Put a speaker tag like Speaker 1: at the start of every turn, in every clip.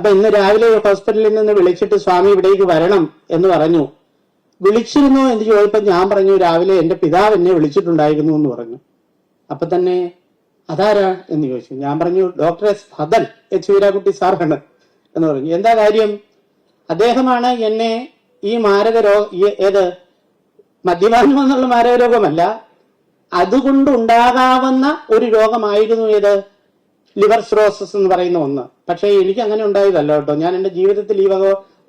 Speaker 1: അപ്പൊ ഇന്ന് രാവിലെ ഹോസ്പിറ്റലിൽ നിന്ന് വിളിച്ചിട്ട് സ്വാമി ഇവിടേക്ക് വരണം എന്ന് പറഞ്ഞു. വിളിച്ചിരുന്നോ എന്ന് ചോദിച്ചപ്പോൾ ഞാൻ പറഞ്ഞു രാവിലെ എന്റെ പിതാവ് എന്നെ വിളിച്ചിട്ടുണ്ടായിരുന്നു എന്ന് പറഞ്ഞു. അപ്പൊ തന്നെ അതാരാ എന്ന് ചോദിച്ചു. ഞാൻ പറഞ്ഞു ഡോക്ടർ എസ് ഫദൽ എച്ച് വീരാകുട്ടി സാറാണ് എന്ന് പറഞ്ഞു. എന്താ കാര്യം? അദ്ദേഹമാണ് എന്നെ ഈ ഏത് മദ്യപാനം എന്നുള്ള മാരകരോഗമല്ല, അതുകൊണ്ടുണ്ടാകാവുന്ന ഒരു രോഗമായിരുന്നു ഏത് ലിവർ സിറോസിസ് എന്ന് പറയുന്ന ഒന്ന്. പക്ഷേ എനിക്ക് അങ്ങനെ ഉണ്ടായതല്ല കേട്ടോ. ഞാൻ എന്റെ ജീവിതത്തിൽ ഈ വക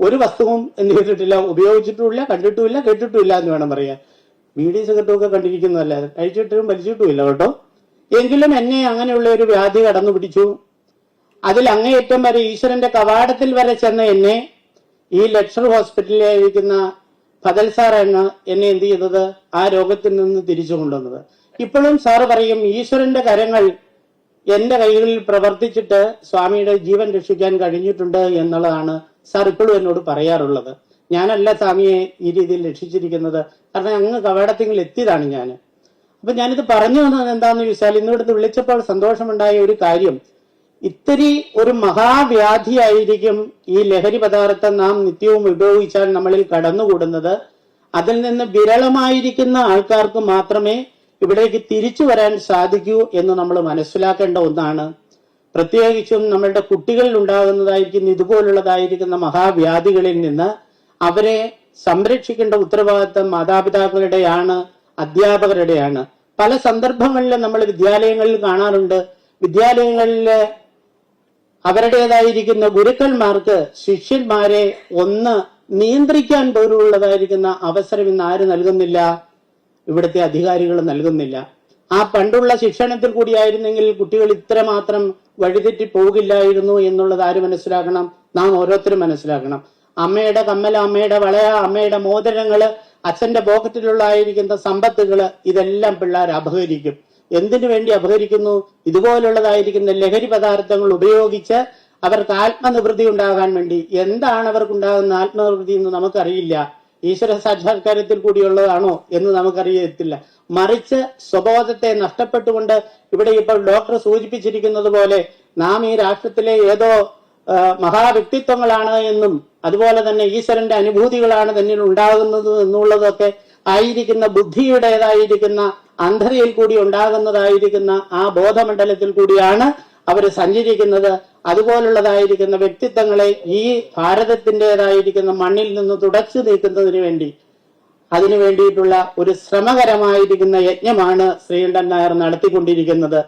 Speaker 1: ഒരു വസ്തുവും എന്ത് ചെയ്തിട്ടില്ല, ഉപയോഗിച്ചിട്ടുമില്ല, കണ്ടിട്ടുമില്ല, കേട്ടിട്ടുമില്ല എന്ന് വേണം പറയാൻ. ബീഡി സിഗരറ്റുമൊക്കെ കണ്ടിരിക്കുന്നതല്ല, കഴിച്ചിട്ടും വലിച്ചിട്ടുമില്ല കേട്ടോ. എങ്കിലും എന്നെ അങ്ങനെയുള്ള ഒരു വ്യാധി കടന്നു പിടിച്ചു. അതിൽ അങ്ങേയറ്റം വരെ ഈശ്വരന്റെ കവാടത്തിൽ വരെ ചെന്ന എന്നെ ഈ ലക്ഷർ ഹോസ്പിറ്റലിലായിരിക്കുന്ന ഫദൽ സാറാണ് എന്നെ എന്ത് ചെയ്തത്, ആ രോഗത്തിൽ നിന്ന് തിരിച്ചു കൊണ്ടുവന്നത്. ഇപ്പോഴും സാറ് പറയും ഈശ്വരന്റെ കരങ്ങൾ എന്റെ കൈകളിൽ പ്രവർത്തിച്ചിട്ട് സ്വാമിയുടെ ജീവൻ രക്ഷിക്കാൻ കഴിഞ്ഞിട്ടുണ്ട് എന്നുള്ളതാണ് സാർ ഇപ്പോഴും എന്നോട് പറയാറുള്ളത്. ഞാനല്ല സ്വാമിയെ ഈ രീതിയിൽ രക്ഷിച്ചിരിക്കുന്നത്, കാരണം അങ്ങ് കവാടത്തിൽ എത്തിയതാണ് ഞാൻ. അപ്പൊ ഞാനിത് പറഞ്ഞു വന്നത് എന്താന്ന് ചോദിച്ചാൽ, ഇന്നിവിടുന്ന് വിളിച്ചപ്പോൾ സന്തോഷമുണ്ടായ ഒരു കാര്യം, ഇത്തിരി ഒരു മഹാവ്യാധിയായിരിക്കും ഈ ലഹരി പദാർത്ഥം നാം നിത്യവും ഉപയോഗിച്ചാൽ നമ്മളിൽ കടന്നുകൂടുന്നത്. അതിൽ നിന്ന് വിരളമായിരിക്കുന്ന ആൾക്കാർക്ക് മാത്രമേ ഇവിടേക്ക് തിരിച്ചു വരാൻ സാധിക്കൂ എന്ന് നമ്മൾ മനസ്സിലാക്കേണ്ട ഒന്നാണ്. പ്രത്യേകിച്ചും നമ്മളുടെ കുട്ടികളിൽ ഉണ്ടാകുന്നതായിരിക്കുന്ന ഇതുപോലുള്ളതായിരിക്കുന്ന മഹാവ്യാധികളിൽ നിന്ന് അവരെ സംരക്ഷിക്കേണ്ട ഉത്തരവാദിത്തം മാതാപിതാക്കളുടെയാണ്, അധ്യാപകരുടെയാണ്. പല സന്ദർഭങ്ങളിലും നമ്മൾ വിദ്യാലയങ്ങളിൽ കാണാറുണ്ട്, വിദ്യാലയങ്ങളിലെ അവരുടേതായിരിക്കുന്ന ഗുരുക്കന്മാർക്ക് ശിഷ്യന്മാരെ ഒന്ന് നിയന്ത്രിക്കാൻ പോലുള്ളതായിരിക്കുന്ന അവസരം ഇന്ന് ആര് നൽകുന്നില്ല? ഇവിടുത്തെ അധികാരികൾ നൽകുന്നില്ല. ആ പണ്ടുള്ള ശിക്ഷണത്തിൽ കൂടിയായിരുന്നെങ്കിൽ കുട്ടികൾ ഇത്രമാത്രം വഴിതെറ്റി പോകില്ലായിരുന്നു എന്നുള്ളത് ആര് മനസ്സിലാക്കണം? നാം ഓരോരുത്തരും മനസ്സിലാക്കണം. അമ്മയുടെ കമ്മല, അമ്മയുടെ വളയ, അമ്മയുടെ മോതിരങ്ങള്, അച്ഛന്റെ പോക്കറ്റിലുള്ളതായിരിക്കുന്ന സമ്പത്തുകള്, ഇതെല്ലാം പിള്ളേർ അപഹരിക്കും. എന്തിനു വേണ്ടി അപഹരിക്കുന്നു? ഇതുപോലുള്ളതായിരിക്കുന്ന ലഹരി പദാർത്ഥങ്ങൾ ഉപയോഗിച്ച് അവർക്ക് ആത്മനിവൃത്തി ഉണ്ടാകാൻ വേണ്ടി. എന്താണ് അവർക്കുണ്ടാകുന്ന ആത്മനിവൃത്തി എന്ന് നമുക്കറിയില്ല. ഈശ്വര സാക്ഷാത്കാരത്തിൽ കൂടിയുള്ളതാണോ എന്ന് നമുക്കറിയത്തില്ല. മറിച്ച് സ്വബോധത്തെ നഷ്ടപ്പെട്ടുകൊണ്ട് ഇവിടെ ഇപ്പോൾ ഡോക്ടർ സൂചിപ്പിച്ചിരിക്കുന്നത് പോലെ നാം ഈ രാഷ്ട്രത്തിലെ ഏതോ മഹാവ്യക്തിത്വങ്ങളാണ് എന്നും അതുപോലെ തന്നെ ഈശ്വരന്റെ അനുഭൂതികളാണ് തന്നിൽ ഉണ്ടാകുന്നത് എന്നുള്ളതൊക്കെ ആയിരിക്കുന്ന ബുദ്ധിയുടേതായിരിക്കുന്ന അന്ധതയിൽ കൂടി ഉണ്ടാകുന്നതായിരിക്കുന്ന ആ ബോധമണ്ഡലത്തിൽ കൂടിയാണ് അവർ സഞ്ചരിക്കുന്നത്. അതുപോലുള്ളതായിരിക്കുന്ന വ്യക്തിത്വങ്ങളെ ഈ ഭാരതത്തിൻ്റെതായിരിക്കുന്ന മണ്ണിൽ നിന്ന് തുടച്ചു നീക്കുന്നതിന് വേണ്ടി, അതിനു വേണ്ടിയിട്ടുള്ള ഒരു ശ്രമകരമായിരിക്കുന്ന യജ്ഞമാണ് ശ്രീകണ്ഠൻ നായർ നടത്തിക്കൊണ്ടിരിക്കുന്നത്.